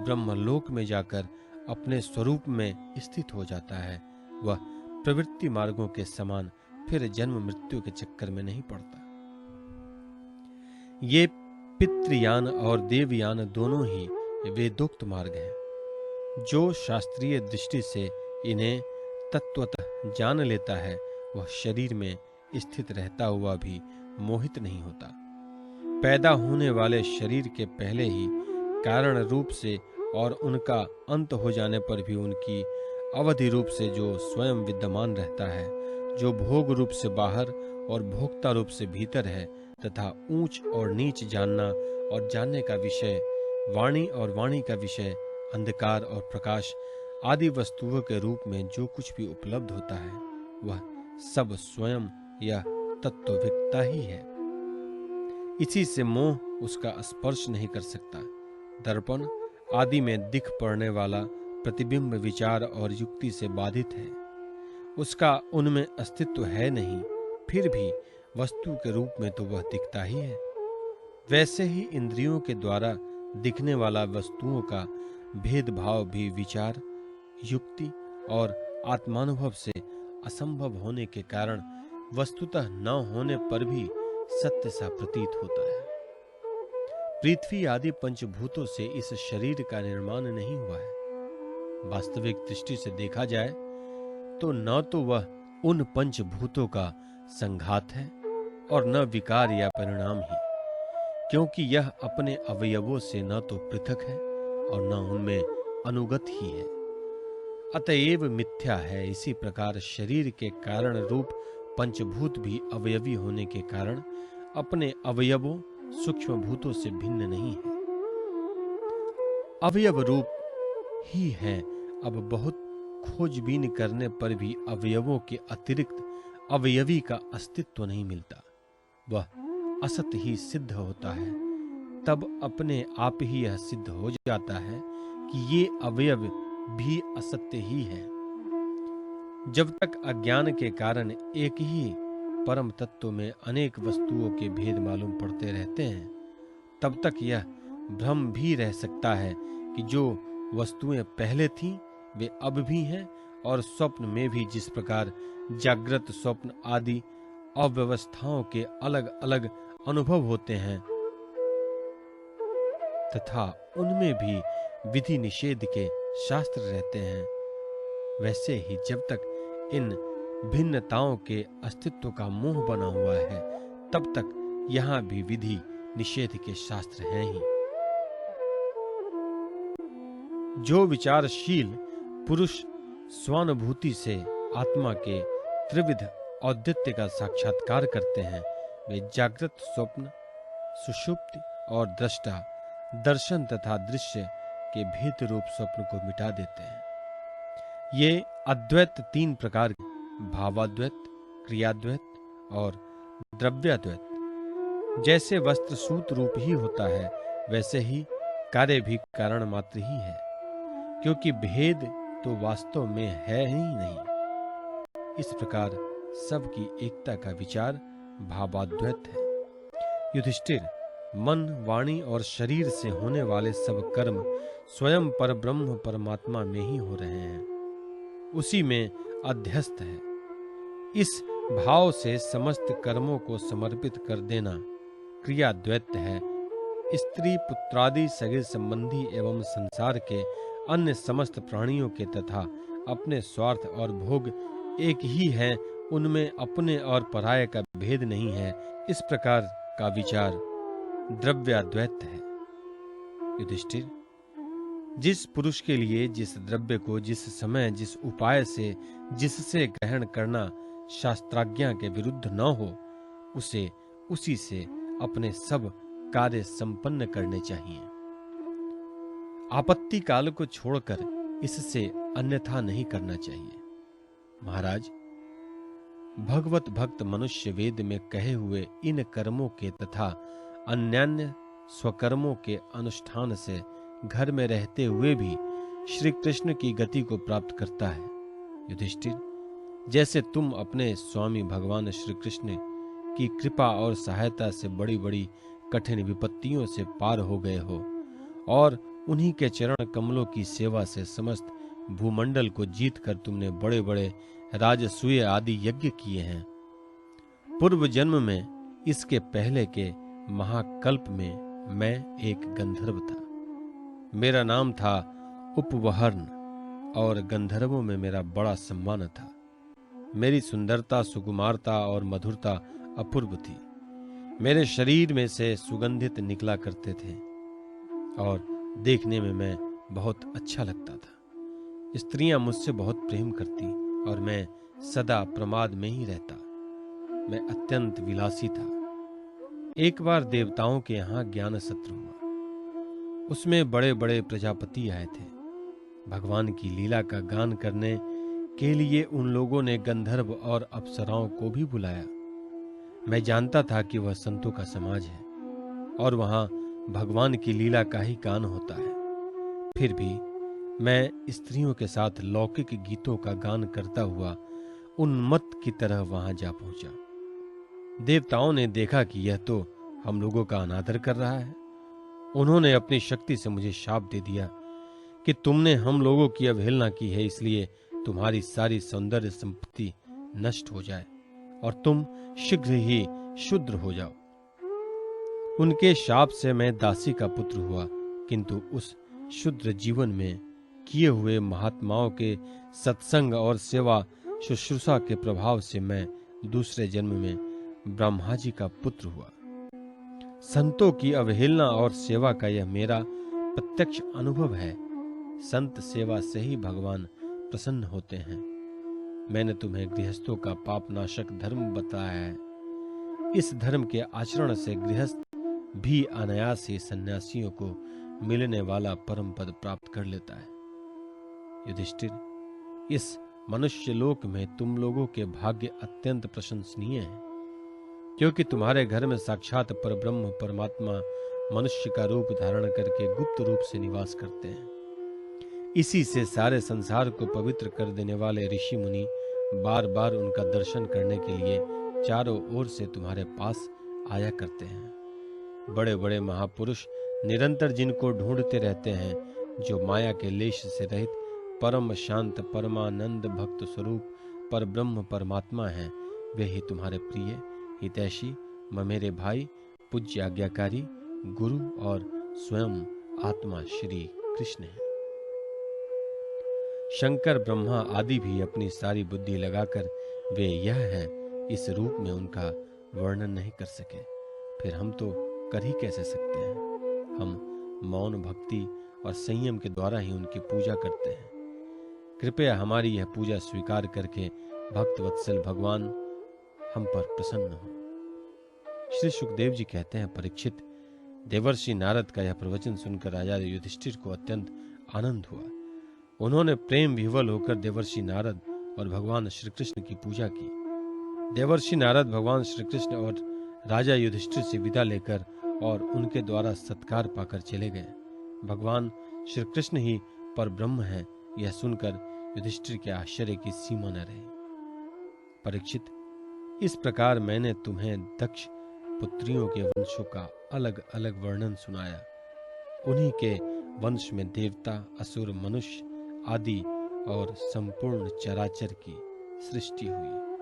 ब्रह्मलोक में जाकर अपने स्वरूप में स्थित हो जाता है, वह प्रवृत्ति मार्गों के समान फिर जन्म मृत्यु के चक्कर में नहीं पड़ता। ये पितृयान और देवयान दोनों ही वेदोक्त मार्ग हैं। जो शास्त्रीय दृष्टि से इन्हें तत्वतः जान लेता है, वह शरीर में स्थित रहता हुआ भी मोहित नहीं होता। पैदा होने वाले शरीर के पहले ही कारण रूप से और उनका अंत हो जाने पर भी उनकी अवधि रूप से जो स्वयं विद्यमान रहता है, जो भोग रूप से बाहर और भोक्ता रूप से भीतर है, तथा ऊंच और नीच जानना और जानने का विषय, वाणी और वाणी का विषय, अंधकार और प्रकाश आदि वस्तुओं के रूप में जो कुछ भी उपलब्ध होता है, वह सब स्वयं यह तत्वविकता ही है। इसी से मोह उसका स्पर्श नहीं कर सकता। दर्पण आदि में दिख पड़ने वाला प्रतिबिंब विचार और युक्ति से बाधित है, उसका उनमें अस्तित्व है नहीं, फिर भी वस्तु के रूप में तो वह दिखता ही है। वैसे ही इंद्रियों के द्वारा दिखने वाला वस्तुओं का भेदभाव भी विचार, युक्ति और आत्मानुभव से असंभव होने के कारण वस्तुतः न होने पर भी सत्य सा प्रतीत होता है। पृथ्वी आदि पंचभूतों से इस शरीर का निर्माण नहीं हुआ है। वास्तविक दृष्टि से देखा जाए तो न तो वह उन पंचभूतों का संघात है और न विकार या परिणाम ही, क्योंकि यह अपने अवयवों से न तो पृथक है और न उनमें अनुगत ही है, अतएव मिथ्या है। इसी प्रकार शरीर के कारण रूप पंचभूत भी अवयवी होने के कारण अपने अवयवों सूक्ष्म भूतों से भिन्न नहीं है, अवयव रूप ही है। अब बहुत खोजबीन करने पर भी अवयवों के अतिरिक्त अवयवी का अस्तित्व नहीं मिलता, वह असत ही सिद्ध होता है। तब अपने आप ही यह सिद्ध हो जाता है कि ये अवयव भी असत्य ही है। जब तक अज्ञान के कारण एक ही परम तत्व में अनेक वस्तुओं के भेद मालूम पड़ते रहते हैं, तब तक यह भ्रम भी रह सकता है कि जो वस्तुएं पहले थीं वे अब भी हैं, और स्वप्न में भी जिस प्रकार जागृत, स्वप्न आदि अव्यवस्थाओं के अलग अलग अनुभव होते हैं तथा उनमें भी विधि निषेध के शास्त्र रहते हैं, वैसे ही जब तक इन भिन्नताओं के अस्तित्व का मोह बना हुआ है, तब तक यहाँ भी विधि निषेध के शास्त्र हैं ही। जो विचारशील पुरुष स्वानुभूति से आत्मा के त्रिविध औदित्य का साक्षात्कार करते हैं, वे जागृत, स्वप्न, सुषुप्ति और दृष्टा, दर्शन तथा दृश्य के भेद रूप स्वप्न को मिटा देते हैं। ये अद्वैत तीन प्रकार के, भावाद्वैत, क्रियाद्वैत और द्रव्याद्वैत। जैसे वस्त्र सूत रूप ही होता है, वैसे ही कार्य भी कारण मात्र ही है, क्योंकि भेद तो वास्तव में है ही नहीं। इस प्रकार सबकी एकता का विचार भावाद्वैत है। युधिष्ठिर, मन, वाणी और शरीर से होने वाले सब कर्म स्वयं पर ब्रह्म परमात्मा में ही हो रहे हैं, उसी में अध्यस्त है। इस भाव से समस्त कर्मों को समर्पित कर देना क्रियाद्वैत है। स्त्री पुत्रादि सगे संबंधी एवं संसार के अन्य समस्त प्राणियों के तथा अपने स्वार्थ और भोग एक ही हैं, उनमें अपने और पराये का भेद नहीं है। इस प्रकार का विचार द्रव्याद्वैत है। युधिष्ठिर, जिस पुरुष के लिए जिस द्रव्य को जिस समय जिस उपाय से जिससे ग्रहण करना शास्त्राज्ञा के विरुद्ध न हो, उसे उसी से अपने सब कार्य संपन्न करने चाहिए। आपत्ति काल को छोड़कर इससे अन्यथा नहीं करना चाहिए। महाराज, भगवत भक्त मनुष्य वेद में कहे हुए इन कर्मों के तथा अन्यान्य स्वकर्मों के अनुष्ठान से घर में रहते हुए भी श्री कृष्ण की गति को प्राप्त करता है। युधिष्ठिर, जैसे तुम अपने स्वामी भगवान श्री कृष्ण की कृपा और सहायता से बड़ी बड़ी कठिन विपत्तियों से पार हो गए हो और उन्हीं के चरण कमलों की सेवा से समस्त भूमंडल को जीतकर तुमने बड़े बड़े राजसूय आदि यज्ञ किए हैं। पूर्व जन्म में, इसके पहले के महाकल्प में मैं एक गंधर्व था। मेरा नाम था उपवहर्न और गंधर्वों में मेरा बड़ा सम्मान था। मेरी सुंदरता, सुकुमारता और मधुरता अपूर्व थी। मेरे शरीर में से सुगंधित निकला करते थे और देखने में मैं बहुत अच्छा लगता था। स्त्रियां मुझसे बहुत प्रेम करती और मैं सदा प्रमाद में ही रहता। मैं अत्यंत विलासी था। एक बार देवताओं के यहाँ ज्ञान सत्र हुआ। उसमें बड़े बड़े प्रजापति आए थे। भगवान की लीला का गान करने के लिए उन लोगों ने गंधर्व और अप्सराओं को भी बुलाया। मैं जानता था कि वह संतों का समाज है और वहां भगवान की लीला का ही गान होता है। फिर भी मैं स्त्रियों के साथ लौकिक गीतों का गान करता हुआ उन्मत्त की तरह वहां जा पहुंचा। देवताओं ने देखा कि यह तो हम लोगों का अनादर कर रहा है। उन्होंने अपनी शक्ति से मुझे शाप दे दिया कि तुमने हम लोगों की अवहेलना की है, इसलिए तुम्हारी सारी सौंदर्य संपत्ति नष्ट हो जाए और तुम शीघ्र ही शूद्र हो जाओ। उनके शाप से मैं दासी का पुत्र हुआ, किंतु उस शूद्र जीवन में किए हुए महात्माओं के सत्संग और सेवा शुश्रूषा के प्रभाव से मैं दूसरे जन्म में ब्रह्मा जी का पुत्र हुआ। संतों की अवहेलना और सेवा का यह मेरा प्रत्यक्ष अनुभव है। संत सेवा से ही भगवान प्रसन्न होते हैं। मैंने तुम्हें गृहस्थों का पापनाशक धर्म बताया है। इस धर्म के आचरण से गृहस्थ भी अनायास ही सन्यासियों को मिलने वाला परम पद प्राप्त कर लेता है। युधिष्ठिर, इस मनुष्य लोक में तुम लोगों के भाग्य अत्यंत प्रशंसनीय हैं, क्योंकि तुम्हारे घर में साक्षात परब्रह्म परमात्मा मनुष्य का रूप धारण करके गुप्त रूप से निवास करते हैं। इसी से सारे संसार को पवित्र कर देने वाले ऋषि मुनि बार बार उनका दर्शन करने के लिए चारों ओर से तुम्हारे पास आया करते हैं। बड़े बड़े महापुरुष निरंतर जिनको ढूंढते रहते हैं, जो माया के लेश से रहित परम शांत परमानंद भक्त स्वरूप पर ब्रह्म परमात्मा हैं, वे ही तुम्हारे प्रिय हितैषी ममेरे भाई पूज्य आज्ञाकारी गुरु और स्वयं आत्मा श्री कृष्ण हैं। शंकर ब्रह्मा आदि भी अपनी सारी बुद्धि लगाकर वे यह है इस रूप में उनका वर्णन नहीं कर सके। फिर हम तो कर ही कैसे सकते हैं। हम मौन भक्ति और संयम के द्वारा ही उनकी पूजा करते हैं। कृपया हमारी यह पूजा स्वीकार करके भक्त वत्सल भगवान हम पर प्रसन्न हो। श्री सुखदेव जी कहते हैं, परीक्षित, देवर्षि नारद का यह प्रवचन सुनकर राजा युधिष्ठिर को अत्यंत आनंद हुआ। उन्होंने प्रेम विह्वल होकर देवर्षि नारद और भगवान श्री कृष्ण की पूजा की। देवर्षि नारद भगवान श्री कृष्ण और राजा युधिष्ठिर से विदा लेकर और उनके द्वारा सत्कार पाकर चले गए। भगवान श्री कृष्ण ही पर ब्रह्म है, यह सुनकर युधिष्ठिर के आश्चर्य की सीमा न रही। परीक्षित, इस प्रकार मैंने तुम्हें दक्ष पुत्रियों के वंशों का अलग अलग वर्णन सुनाया। उन्हीं के वंश में देवता, असुर, मनुष्य आदि और संपूर्ण चराचर की सृष्टि हुई।